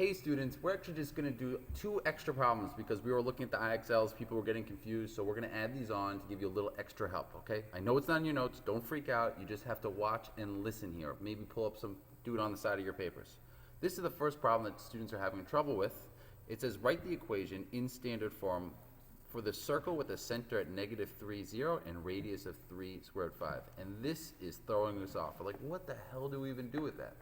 Hey students, we're actually just going to do 2 extra problems because we were looking at the IXLs, people were getting confused, so we're going to add these on to give you a little extra help, okay? I know it's not in your notes, don't freak out, you just have to watch and listen here. Maybe pull up do it on the side of your papers. This is the first problem that students are having trouble with. It says write the equation in standard form for the circle with a center at -3, 0 and radius of 3 squared 5. And this is throwing us off. We're like, what the hell do we even do with that?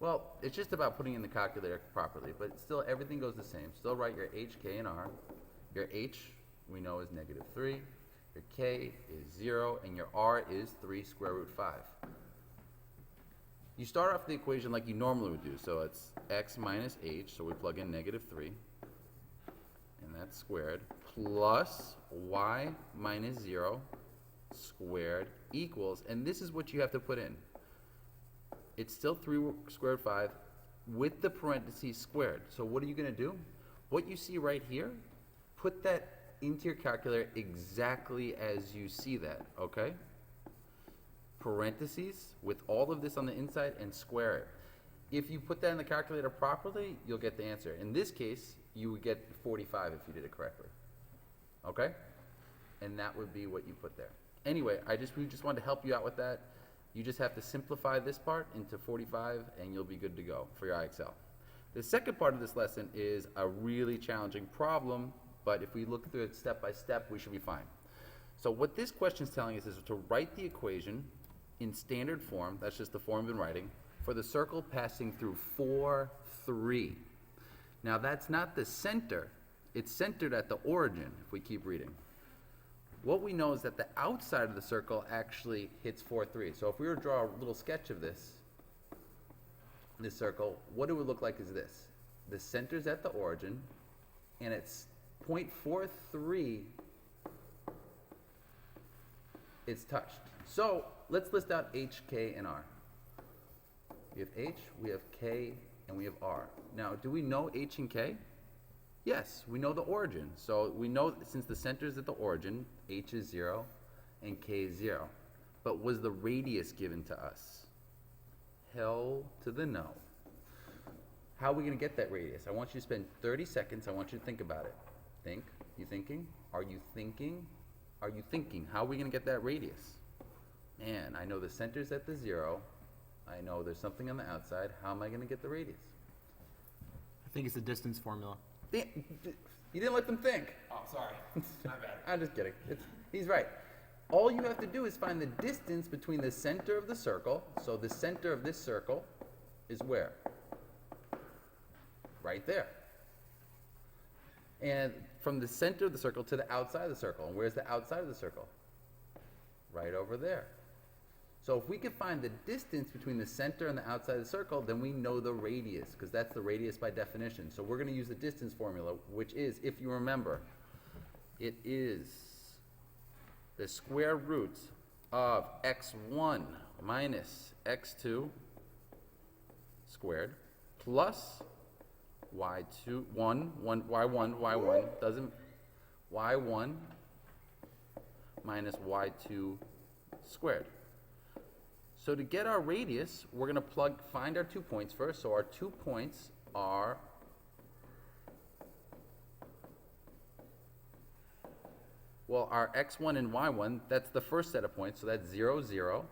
Well, it's just about putting in the calculator properly, but still everything goes the same. Still write your h, k, and r. Your h we know is -3, your k is 0, and your r is 3 square root 5. You start off the equation like you normally would do, so it's x minus h, so we plug in -3, and that's squared, plus y minus 0 squared equals, and this is what you have to put in. It's still 3 squared 5 with the parentheses squared. So what are you going to do? What you see right here, put that into your calculator exactly as you see that, okay? Parentheses with all of this on the inside and square it. If you put that in the calculator properly, you'll get the answer. In this case, you would get 45 if you did it correctly, okay? And that would be what you put there. Anyway, we just wanted to help you out with that. You just have to simplify this part into 45 and you'll be good to go for your IXL. The second part of this lesson is a really challenging problem, but if we look through it step by step, we should be fine. So what this question is telling us is to write the equation in standard form, that's just the form we've been writing, for the circle passing through 4, 3. Now that's not the center, it's centered at the origin, if we keep reading. What we know is that the outside of the circle actually hits 4, 3. So if we were to draw a little sketch of this circle, what it would look like is this. The center's at the origin, and it's 0.43, it's touched. So let's list out h, k, and r. We have h, we have k, and we have r. Now, do we know h and k? Yes, we know the origin. So we know that since the center is at the origin, h is 0 and k is 0. But was the radius given to us? Hell to the no. How are we going to get that radius? I want you to spend 30 seconds. I want you to think about it. Think. You thinking? Are you thinking? Are you thinking? How are we going to get that radius? Man, I know the center's at the 0. I know there's something on the outside. How am I going to get the radius? I think it's the distance formula. You didn't let them think. Oh, sorry. My bad. I'm just kidding. He's right. All you have to do is find the distance between the center of the circle. So the center of this circle is where? Right there. And from the center of the circle to the outside of the circle. And where's the outside of the circle? Right over there. So if we can find the distance between the center and the outside of the circle, then we know the radius, because that's the radius by definition. So we're going to use the distance formula, which is, if you remember, it is the square root of x1 minus x2 squared plus y2, y1, doesn't, y1 minus y2 squared. So to get our radius, we're going to find our 2 points first. So our 2 points are our x1 and y1, that's the first set of points, so that's 0, 0.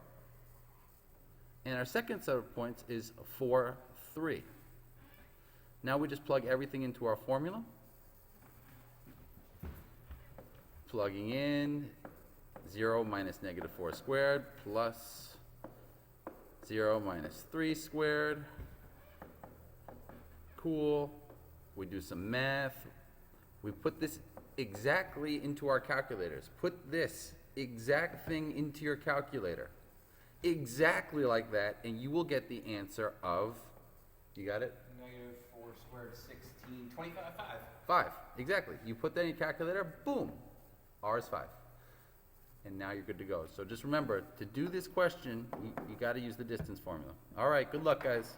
And our second set of points is 4, 3. Now we just plug everything into our formula. Plugging in 0 minus -4 squared plus 0 minus 3 squared. Cool. We do some math. We put this exactly into our calculators. Put this exact thing into your calculator. Exactly like that, and you will get the answer of, you got it? -4 squared 16, 25, 5. 5, exactly. You put that in your calculator, boom, r is 5. And now you're good to go. So just remember, to do this question, you got to use the distance formula. All right, good luck, guys.